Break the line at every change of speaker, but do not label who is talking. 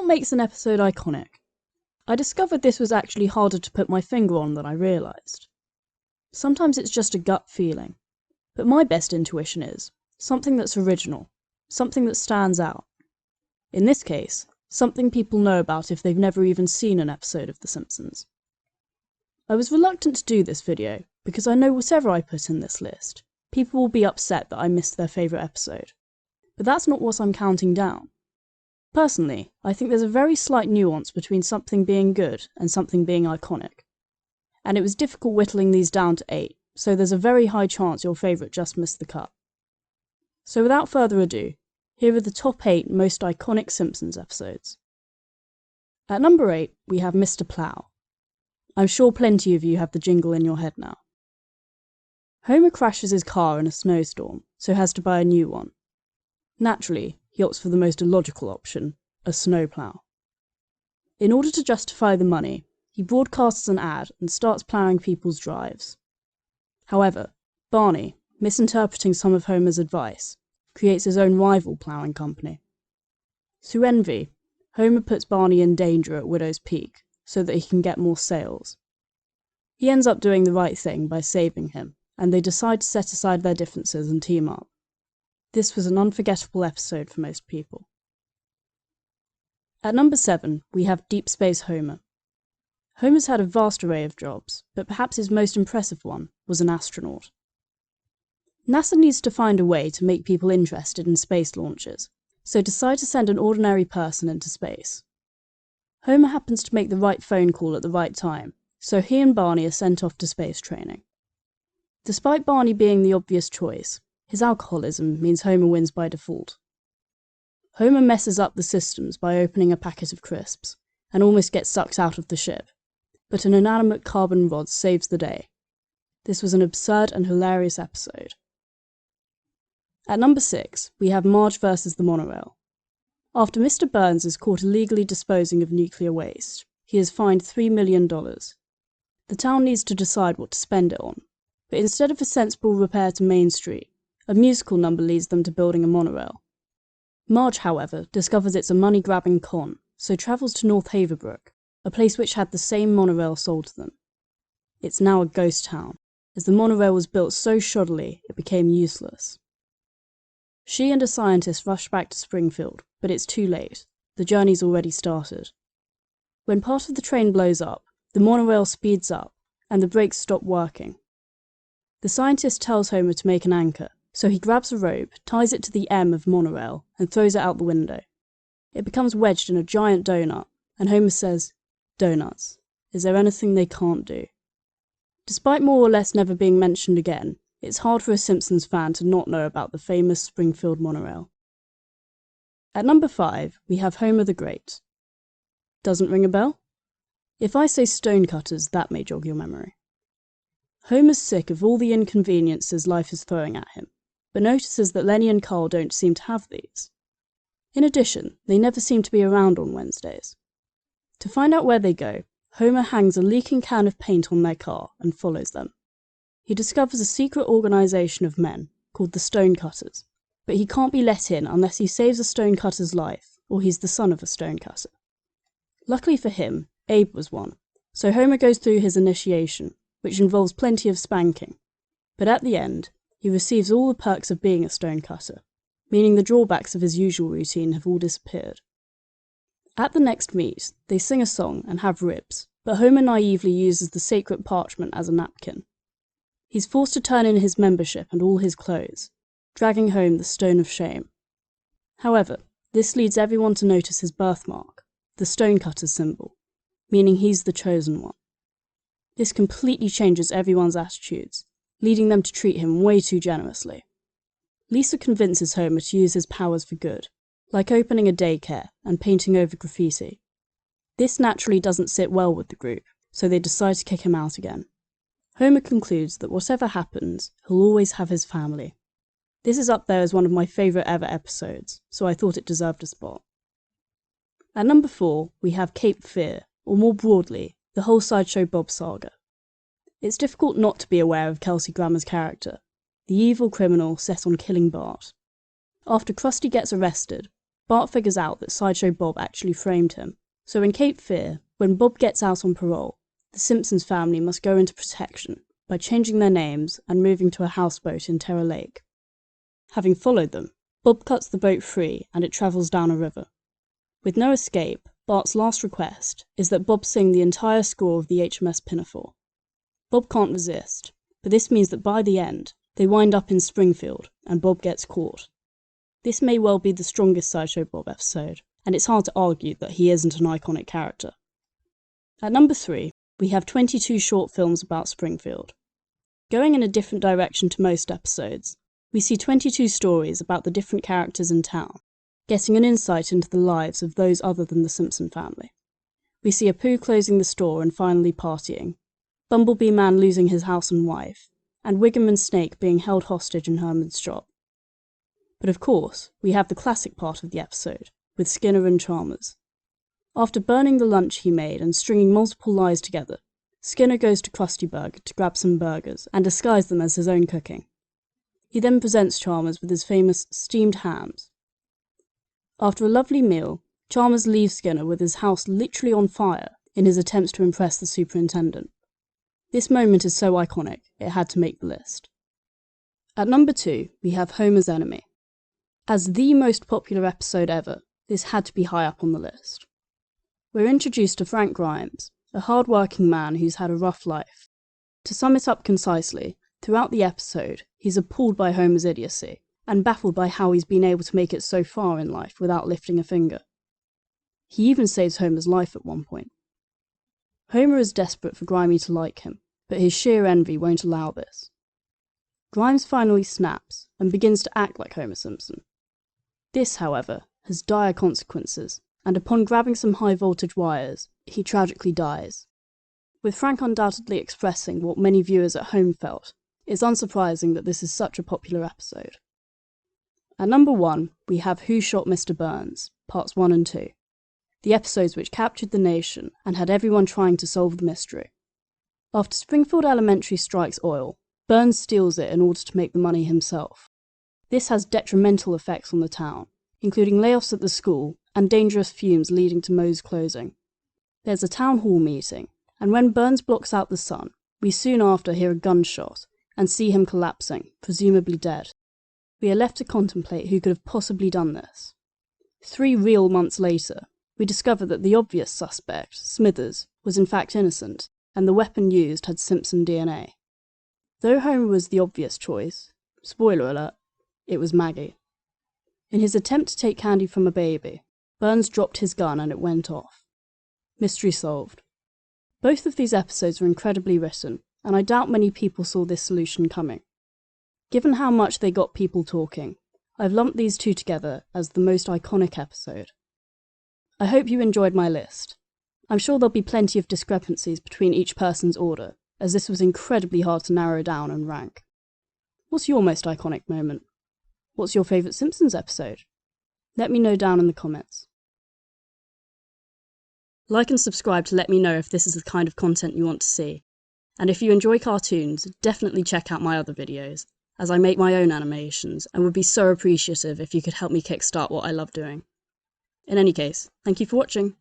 What makes an episode iconic? I discovered this was actually harder to put my finger on than I realised. Sometimes it's just a gut feeling, but my best intuition is something that's original, something that stands out. In this case, something people know about if they've never even seen an episode of The Simpsons. I was reluctant to do this video because I know whatever I put in this list, people will be upset that I missed their favourite episode. But that's not what I'm counting down. Personally, I think there's a very slight nuance between something being good and something being iconic. And it was difficult whittling these down to 8, so there's a very high chance your favourite just missed the cut. So without further ado, here are the top 8 most iconic Simpsons episodes. At number 8, we have Mr. Plow. I'm sure plenty of you have the jingle in your head now. Homer crashes his car in a snowstorm, so has to buy a new one. Naturally, he opts for the most illogical option, a snowplow. In order to justify the money, he broadcasts an ad and starts ploughing people's drives. However, Barney, misinterpreting some of Homer's advice, creates his own rival ploughing company. Through envy, Homer puts Barney in danger at Widow's Peak so that he can get more sales. He ends up doing the right thing by saving him, and they decide to set aside their differences and team up. This was an unforgettable episode for most people. At number 7, we have Deep Space Homer. Homer's had a vast array of jobs, but perhaps his most impressive one was an astronaut. NASA needs to find a way to make people interested in space launches, so decide to send an ordinary person into space. Homer happens to make the right phone call at the right time, so he and Barney are sent off to space training. Despite Barney being the obvious choice, his alcoholism means Homer wins by default. Homer messes up the systems by opening a packet of crisps, and almost gets sucked out of the ship, but an inanimate carbon rod saves the day. This was an absurd and hilarious episode. At number 6, we have Marge versus the monorail. After Mr. Burns is caught illegally disposing of nuclear waste, he is fined $3 million. The town needs to decide what to spend it on, but instead of a sensible repair to Main Street, a musical number leads them to building a monorail. Marge, however, discovers it's a money-grabbing con, so travels to North Haverbrook, a place which had the same monorail sold to them. It's now a ghost town, as the monorail was built so shoddily it became useless. She and a scientist rush back to Springfield, but it's too late. The journey's already started. When part of the train blows up, the monorail speeds up, and the brakes stop working. The scientist tells Homer to make an anchor, so he grabs a rope, ties it to the M of monorail, and throws it out the window. It becomes wedged in a giant donut, and Homer says, "Donuts. Is there anything they can't do?" Despite more or less never being mentioned again, it's hard for a Simpsons fan to not know about the famous Springfield monorail. At number 5, we have Homer the Great. Doesn't ring a bell? If I say stonecutters, that may jog your memory. Homer's sick of all the inconveniences life is throwing at him, but notices that Lenny and Carl don't seem to have these. In addition, they never seem to be around on Wednesdays. To find out where they go, Homer hangs a leaking can of paint on their car and follows them. He discovers a secret organisation of men called the Stonecutters, but he can't be let in unless he saves a stonecutter's life or he's the son of a stonecutter. Luckily for him, Abe was one, so Homer goes through his initiation, which involves plenty of spanking, but at the end, he receives all the perks of being a stonecutter, meaning the drawbacks of his usual routine have all disappeared. At the next meet, they sing a song and have ribs, but Homer naively uses the sacred parchment as a napkin. He's forced to turn in his membership and all his clothes, dragging home the stone of shame. However, this leads everyone to notice his birthmark, the stonecutter's symbol, meaning he's the chosen one. This completely changes everyone's attitudes, leading them to treat him way too generously. Lisa convinces Homer to use his powers for good, like opening a daycare and painting over graffiti. This naturally doesn't sit well with the group, so they decide to kick him out again. Homer concludes that whatever happens, he'll always have his family. This is up there as one of my favourite ever episodes, so I thought it deserved a spot. At number 4, we have Cape Fear, or more broadly, the whole Sideshow Bob saga. It's difficult not to be aware of Kelsey Grammer's character, the evil criminal set on killing Bart. After Krusty gets arrested, Bart figures out that Sideshow Bob actually framed him. So in Cape Fear, when Bob gets out on parole, the Simpsons family must go into protection by changing their names and moving to a houseboat in Terror Lake. Having followed them, Bob cuts the boat free and it travels down a river. With no escape, Bart's last request is that Bob sing the entire score of the HMS Pinafore. Bob can't resist, but this means that by the end, they wind up in Springfield and Bob gets caught. This may well be the strongest Sideshow Bob episode, and it's hard to argue that he isn't an iconic character. At number 3, we have 22 short films about Springfield. Going in a different direction to most episodes, we see 22 stories about the different characters in town, getting an insight into the lives of those other than the Simpson family. We see Apu closing the store and finally partying, Bumblebee Man losing his house and wife, and Wiggum and Snake being held hostage in Herman's shop. But of course, we have the classic part of the episode, with Skinner and Chalmers. After burning the lunch he made and stringing multiple lies together, Skinner goes to Krusty Burger to grab some burgers and disguise them as his own cooking. He then presents Chalmers with his famous steamed hams. After a lovely meal, Chalmers leaves Skinner with his house literally on fire in his attempts to impress the superintendent. This moment is so iconic, it had to make the list. At number 2, we have Homer's Enemy. As the most popular episode ever, this had to be high up on the list. We're introduced to Frank Grimes, a hard-working man who's had a rough life. To sum it up concisely, throughout the episode, he's appalled by Homer's idiocy, and baffled by how he's been able to make it so far in life without lifting a finger. He even saves Homer's life at one point. Homer is desperate for Grimy to like him, but his sheer envy won't allow this. Grimes finally snaps and begins to act like Homer Simpson. This, however, has dire consequences, and upon grabbing some high-voltage wires, he tragically dies. With Frank undoubtedly expressing what many viewers at home felt, it's unsurprising that this is such a popular episode. At number 1, we have Who Shot Mr. Burns, parts 1 and 2. The episodes which captured the nation and had everyone trying to solve the mystery. After Springfield Elementary strikes oil, Burns steals it in order to make the money himself. This has detrimental effects on the town, including layoffs at the school and dangerous fumes leading to Moe's closing. There's a town hall meeting, and when Burns blocks out the sun, we soon after hear a gunshot and see him collapsing, presumably dead. We are left to contemplate who could have possibly done this. 3 real months later, we discover that the obvious suspect, Smithers, was in fact innocent, and the weapon used had Simpson DNA. Though Homer was the obvious choice, spoiler alert, it was Maggie. In his attempt to take candy from a baby, Burns dropped his gun and it went off. Mystery solved. Both of these episodes were incredibly written, and I doubt many people saw this solution coming. Given how much they got people talking, I've lumped these two together as the most iconic episode. I hope you enjoyed my list. I'm sure there'll be plenty of discrepancies between each person's order, as this was incredibly hard to narrow down and rank. What's your most iconic moment? What's your favourite Simpsons episode? Let me know down in the comments. Like and subscribe to let me know if this is the kind of content you want to see. And if you enjoy cartoons, definitely check out my other videos, as I make my own animations and would be so appreciative if you could help me kickstart what I love doing. In any case, thank you for watching.